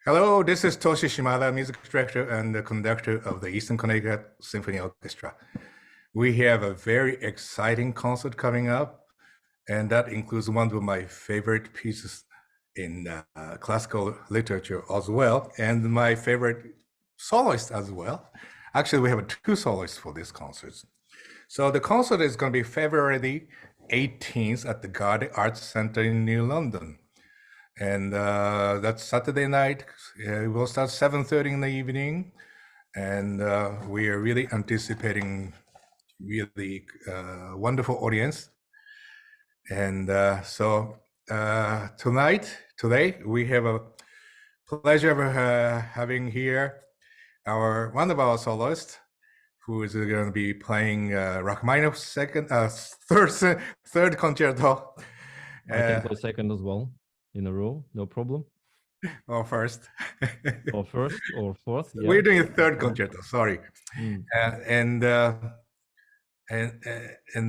Hello, this is Toshi Shimada, music director and the conductor of the Eastern Connecticut Symphony Orchestra. We have a very exciting concert coming up, and that includes one of my favorite pieces in classical literature as well, and my favorite soloist as well. Actually, we have two soloists for this concert. So the concert is going to be February 18th at the Garde Arts Center in New London. And that's Saturday night. It will start 7:30 in the evening. And we are really anticipating really wonderful audience. And today, we have a pleasure of having here one of our soloists, who is going to be playing Rachmaninoff's third concerto. I can play second as well in a row, no problem. Or first. Or first or fourth. Yeah. We're doing a third concerto, sorry. And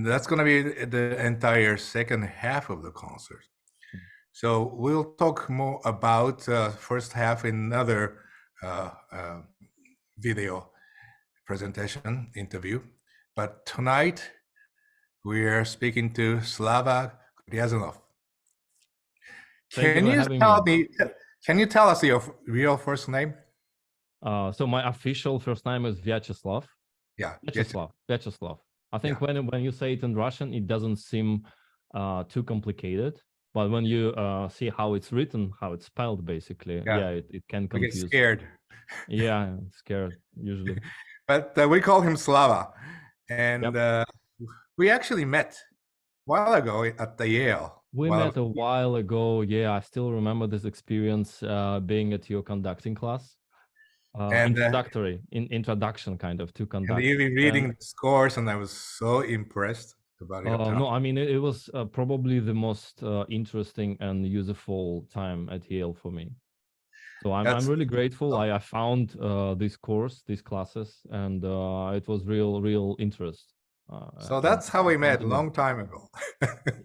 that's going to be the entire second half of the concert. So we'll talk more about first half in another video presentation interview. But tonight we are speaking to Slava Gryaznov. Can you tell us your real first name? So my official first name is Vyacheslav. Yeah, Vyacheslav. I think when you say it in Russian, it doesn't seem too complicated. But when you see how it's written, how it's spelled, basically, it can confuse. You get scared. Yeah, scared usually. But we call him Slava, and we actually met a while ago at the Yale. We met a while ago. Yeah, I still remember this experience being at your conducting class. Introduction kind of to conduct. And you've been reading the scores, and I was so impressed about it. No, I mean, it was probably the most interesting and useful time at Yale for me. So I'm really grateful. I found this course, these classes, and it was real interest. So that's how we met a long time ago.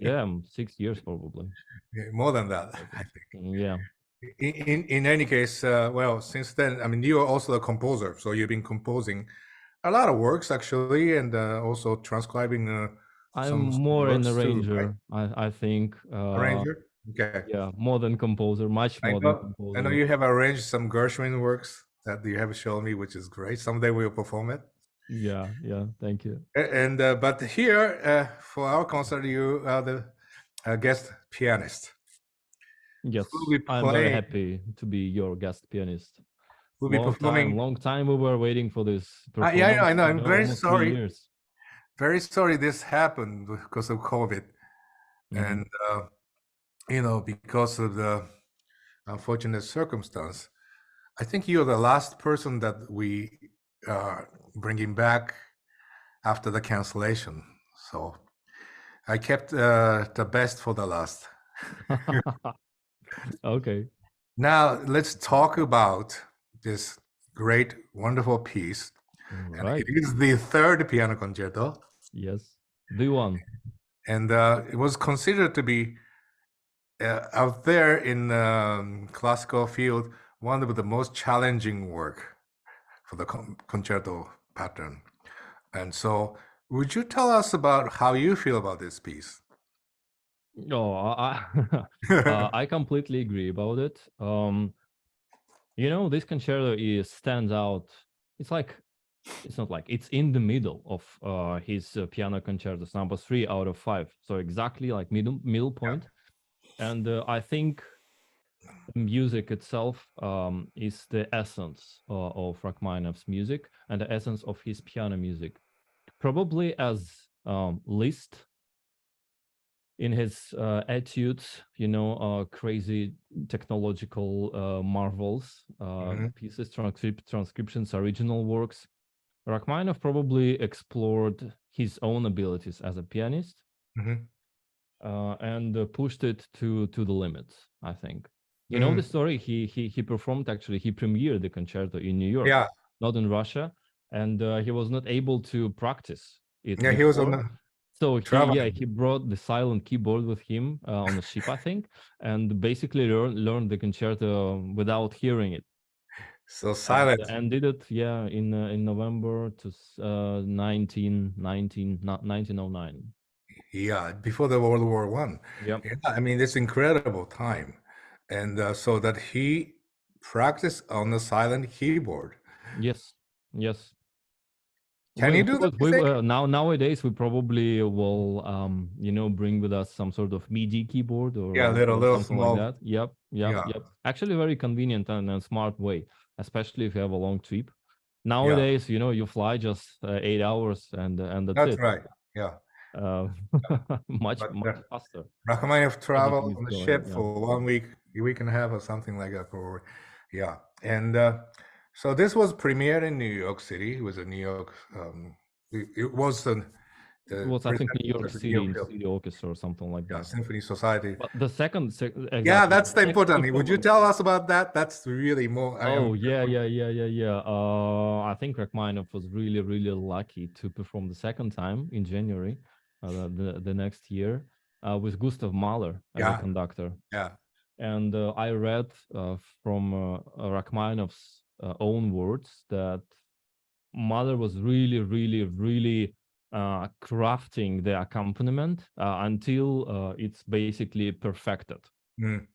Yeah, 6 years probably. More than that, I think. Yeah. In any case, well, since then, I mean, you are also a composer, so you've been composing a lot of works actually, and also transcribing. I'm more an arranger, right? I think. Arranger? Okay. Yeah, more than composer, much more than composer. I know you have arranged some Gershwin works that you have shown me, which is great. Someday we'll perform it. Yeah, thank you. And but here for our concert, you are the guest pianist. Yes, I'm very happy to be your guest pianist. We'll be performing. Long time we were waiting for this performance. Yeah, I know. I'm very sorry. Very sorry this happened because of COVID, and because of the unfortunate circumstance. I think you're the last person that we are bringing back after the cancellation. So I kept the best for the last. Okay. Now let's talk about this great, wonderful piece. Right. It is the third piano concerto. Yes, the one. And it was considered to be out there in classical field one of the most challenging work for the concerto pattern. And so, would you tell us about how you feel about this piece? I completely agree about it. This concerto stands out. It's not like it's in the middle of his piano concertos, number 3 out of 5. So exactly like middle point. And I think the music itself is the essence of Rachmaninoff's music and the essence of his piano music. Probably as Liszt in his etudes, crazy technological marvels, pieces, transcriptions, original works. Rachmaninoff probably explored his own abilities as a pianist and pushed it to the limits, I think. You know the story? He performed, actually, he premiered the concerto in New York, not in Russia, and he was not able to practice it. Yeah, he was on So traveling. he brought the silent keyboard with him on a ship, I think, and basically learned the concerto without hearing it. So silent. And did it, yeah, in November to 1909. Yeah, before the World War One. Yep. Yeah, I mean, it's incredible time. And so that he practiced on the silent keyboard. Yes. Yes. Can you do that, you think? Nowadays we probably will bring with us some sort of MIDI keyboard Yeah, or little something like small. that. Yep. Yeah, Actually, very convenient and a smart way, especially if you have a long trip. yeah, Nowadays, you fly just 8 hours and that's that's it. right. Yeah. Uh, much But faster. Rachmaninoff Everything traveled is on the going. ship Yeah. for 1 week, a week and a half, or something like that. Yeah. And so this was premiered in New York City. It was a New York. It was It the was, I think, New presentation York of the New York City Film, City Orchestra or something like yeah, that. Symphony Society. But the second, Yeah, exactly. that's the Second important thing. Would you performance. tell us about that? That's really more. I Oh am. yeah. I think Rachmaninoff was really, really lucky to perform the second time in January, the next year, with Gustav Mahler as a Yeah, conductor. yeah. And I read from Rachmaninoff's own words that Mahler was really, really, really crafting the accompaniment until it's basically perfected. Mm.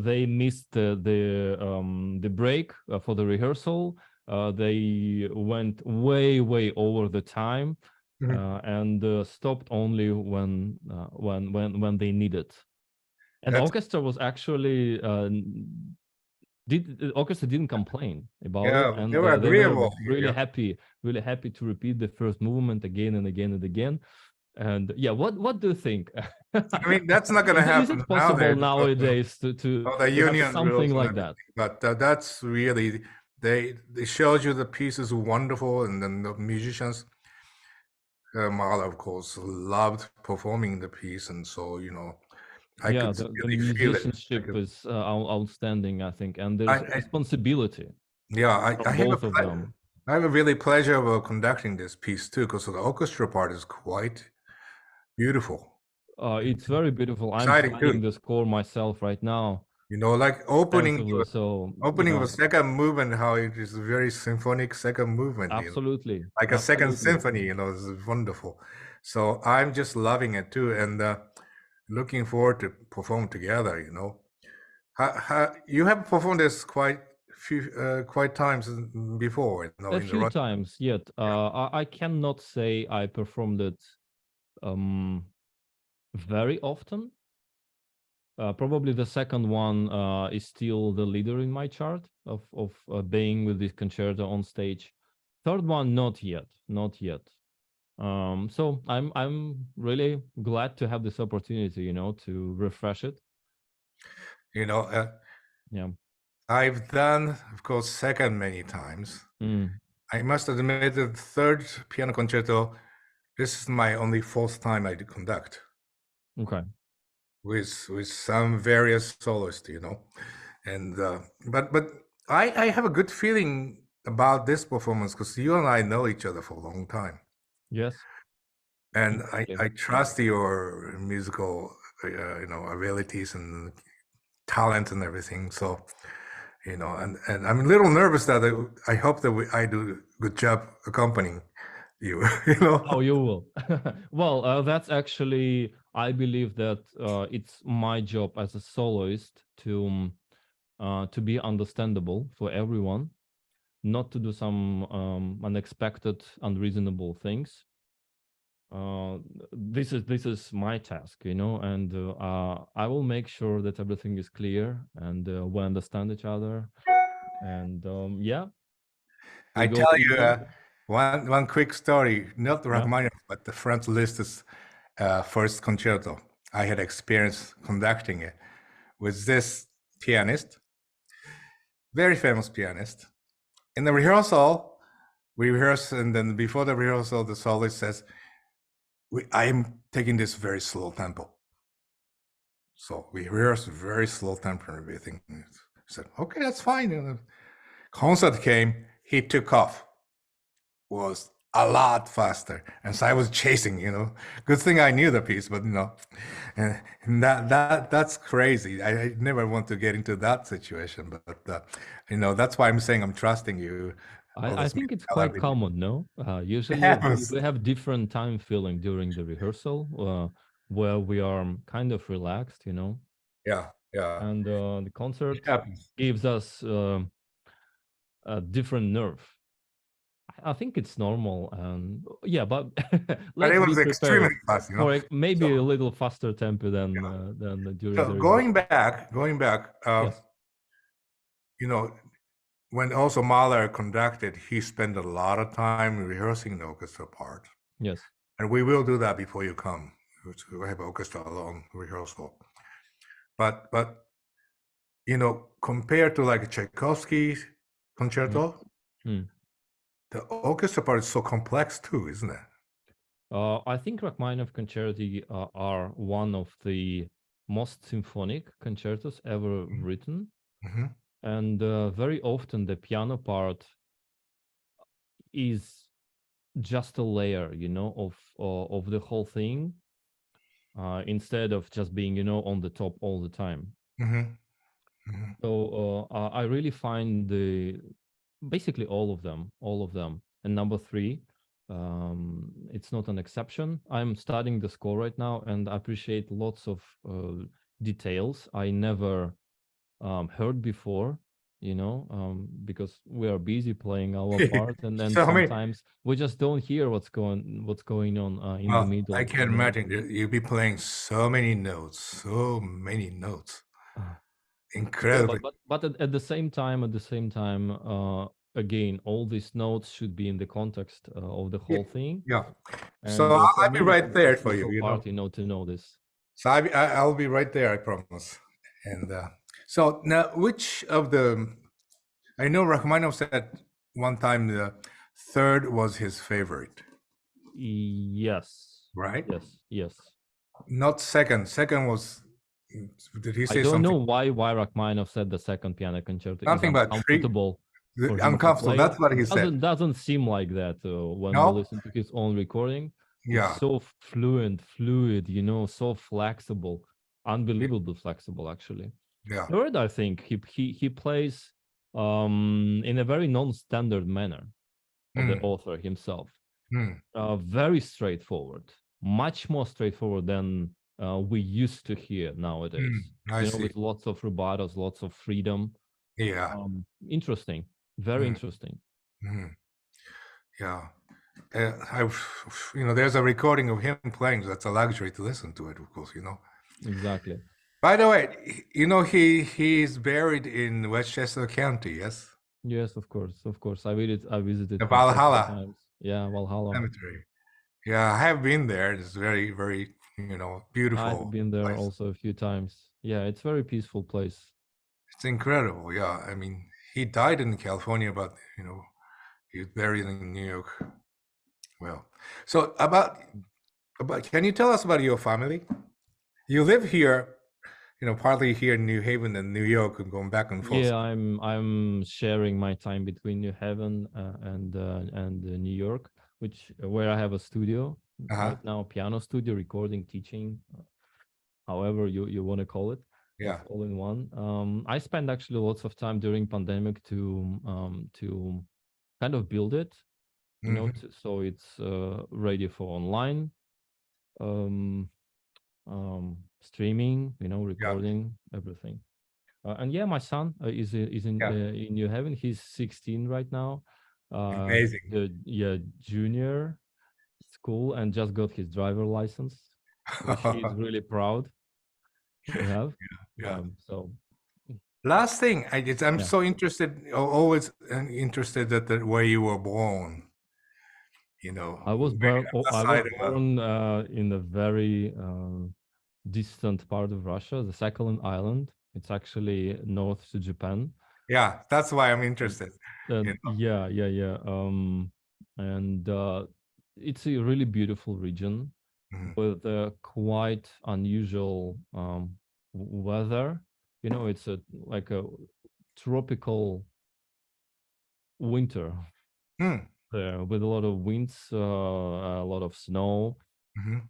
They missed the break for the rehearsal. They went way over the time Mhm. and stopped only when they needed. And the That's orchestra was actually the orchestra didn't complain about it, yeah. They and were they were agreeable. really happy to repeat the first movement again and again and again. And yeah, what do you think? I mean, that's not going to Is happen it nowadays possible because nowadays to of the have union something rules and like that? everything. But that's really they showed you the pieces wonderful, and then the musicians, Mahler, of course, loved performing the piece, and so I Yeah, could the really feel it. musicianship is outstanding, I think, and I, there's I responsibility yeah, I from have a both of them. I have a really pleasure of conducting this piece too, because the orchestra part is quite beautiful, It's very beautiful. I'm exciting studying too. the score myself right now Like extensively, so opening the second movement, how it is a very symphonic second movement, absolutely, like a second absolutely. symphony, is wonderful. So I'm just loving it too, and looking forward to perform together. You have performed this quite times before, A in the few Russian. times yet. I cannot say I performed it um, very often. Probably the second one is still the leader in my chart of being with this concerto on stage. Third one, not yet, not yet. So I'm really glad to have this opportunity, to refresh it. Yeah. I've done, of course, second many times. Mm, I must admit the third piano concerto, this is my only fourth time I do conduct okay. with some various soloists. And but I have a good feeling about this performance because you and I know each other for a long time, Yes. and Exactly. I trust your musical abilities and talent and everything. So and I'm a little nervous that I hope that I do a good job accompanying you. Oh, you will. Well, that's actually, I believe that it's my job as a soloist to be understandable for everyone, not to do some unexpected, unreasonable things. This is my task, and I will make sure that everything is clear and we understand each other. And yeah, we I go tell from you there. one quick story, not Yeah. Rachmaninoff, but the Franz Liszt's first concerto. I had experience conducting it with this pianist, very famous pianist. In the rehearsal, we rehearse, and then before the rehearsal, the soloist says, I am taking this very slow tempo. So we rehearsed very slow tempo and everything. He said, okay, that's fine. And the concert came, he took off. Was a lot faster. And so I was chasing, Good thing I knew the piece, but and that's crazy. I never want to get into that situation, but that's why I'm saying I'm trusting you. All I this think it's musical quite ability. common, no? It Usually happens. we have different time feeling during the rehearsal, where we are kind of relaxed, Yeah, yeah. and the It concert happens. gives us a different nerve. I think it's normal, and yeah, but But it let's be was extremely prepared fast, for So, maybe a little faster tempo yeah. than during So the going rehearsal. back, Yes, you know, when also Mahler conducted, he spent a lot of time rehearsing the orchestra part. yes. And we will do that before you come. We have orchestra alone rehearsal. But compared to like Tchaikovsky's Mm. concerto, Mm. the orchestra part is so complex too, isn't it? I think Rachmaninoff concerti are one of the most symphonic concertos ever written, Mm-hmm. and very often the piano part is just a layer, of the whole thing, instead of just being, on the top all the time. Mm-hmm. Mm-hmm. So I really find basically all of them. And number three, it's not an exception. I'm studying the score right now, and I appreciate lots of details I never heard before. Because we are busy playing our part, and then So I mean, sometimes we just don't hear what's going on in the well, I middle. can imagine you'll be playing so many notes, so many notes. Uh, Yeah, Incredibly. but at the same time, again, all these notes should be in the context of the Yeah. whole thing. Yeah. So And for I'll be me, right it's a there for you, crucial part, to know this. So I'll be right there, I promise. And so now, which of I know Rachmaninoff said one time the third was his favorite, Yes, right? yes, yes. Not second. Second was, did he I say don't something? know why Rachmaninoff said the second piano concerto is Something about three, uncomfortable for him to uncomfortable. play. That's what he It said. doesn't seem like that when we No? listen to his own recording. It's Yeah. so fluid, so flexible, unbelievably flexible, actually. Yeah. Third, I think he plays in a very non-standard manner of the Hmm. author himself. Hmm. Very straightforward, much more straightforward than we used to hear Hmm. nowadays. I see. With lots of rubatos, lots of freedom. Yeah. Interesting, very Hmm. interesting. Hmm. Yeah. There's a recording of him playing. So that's a luxury to listen to it, of course. Exactly. By the way, he's buried in Westchester County, yes? Yes, of course, of course. I visited The him several Valhalla times. Yeah, Valhalla. Cemetery. Yeah, I have been there. It's very, very, I have beautiful been there place. also a few times. Yeah, it's very peaceful place. It's incredible. Yeah, I mean, he died in California, but he's buried in New York. Well, so can you tell us about your family? You live here, partly here in New Haven and New York, and going back and forth. Yeah, I'm sharing my time between New Haven and New York, where I have a studio Uh-huh. right now, piano studio, recording, teaching, however you want to call it. Yeah. It's all in one. I spent actually lots of time during pandemic to kind of build it, Hmm. so it's ready for online streaming, Yeah. recording, everything. And yeah, my son is Yeah. in New Haven. He's 16 right now. Amazing. Yeah, junior school, and just got his driver license, which he's really proud to have. Yeah. So Last thing, I'm yeah, so interested, always interested that where you were born. Maybe I was aside of, born in a very distant part of Russia, the Sakhalin Island. It's actually north to Japan. yeah, that's why I'm And, interested. and yeah, yeah, yeah. And it's a really beautiful region Mhm. with a quite unusual weather. It's like a tropical winter. Hmm. there with a lot of winds, a lot of snow. Mhm.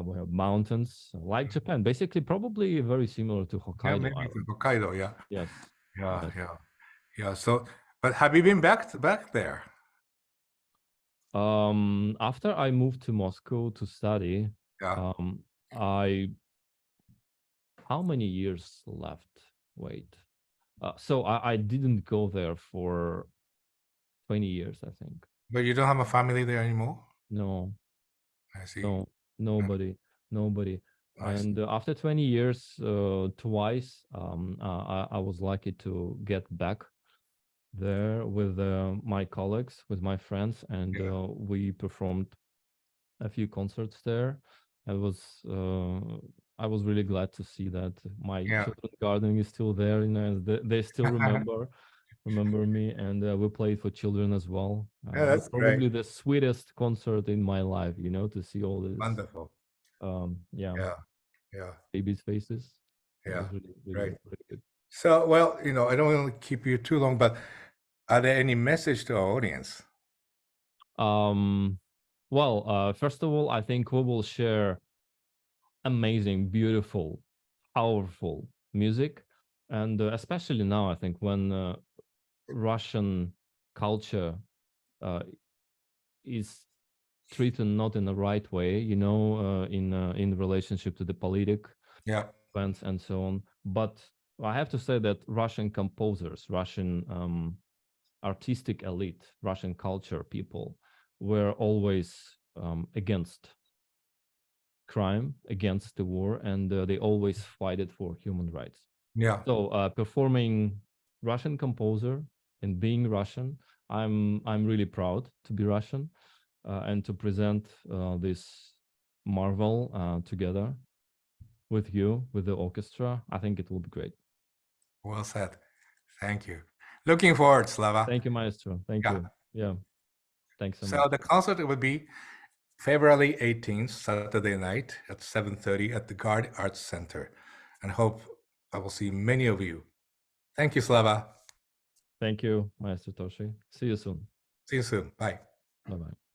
We have mountains, like Japan. Basically, probably very similar to Yeah, Hokkaido maybe to Island. Hokkaido. Yeah, Yes. yeah, Yes. yeah, yeah. So, but have you been back there? After I moved to Moscow to study, Yeah, um, I how many years left? Wait. So I didn't go there for 20 years, I think. but you don't have a family there anymore. No, I see. no, nobody, nobody. I see. And after 20 years, twice, I was lucky to get back there with my colleagues, with my friends, and Yeah, we performed a few concerts there. I was uh, I was really glad to see that my yeah. children's garden is still there. You know, and they still remember me, and we played for children as well. Yeah, It was that's great. probably the sweetest concert in my life. You know, to see all this, Wonderful. yeah, Yeah, yeah, babies' faces. It yeah. was really, Great. really, really good. So, well, I don't want to keep you too long, but are there any message to our audience? Um, well, first of all, I think we will share amazing, beautiful, powerful music, and especially now, I think when Russian culture uh, is treated not in the right way, you know, in relationship to the politic Yeah, events and so on. But I have to say that Russian composers, Russian artistic elite, Russian culture people were always against crime, against the war, and they always fight it for human rights. yeah. So performing Russian composer and being Russian, I'm really proud to be Russian and to present this marvel together with you, with the orchestra. I think it will be great. Well said. Thank you. Looking forward, Slava. Thank you, Maestro. Thank Yeah. you. Yeah. Thanks so So much. the concert will be February 18th, Saturday night at 7:30 at the Garde Arts Center, and hope I will see many of you. Thank you, Slava. Thank you, Maestro Toshi. See you soon. See you soon. Bye. Bye bye.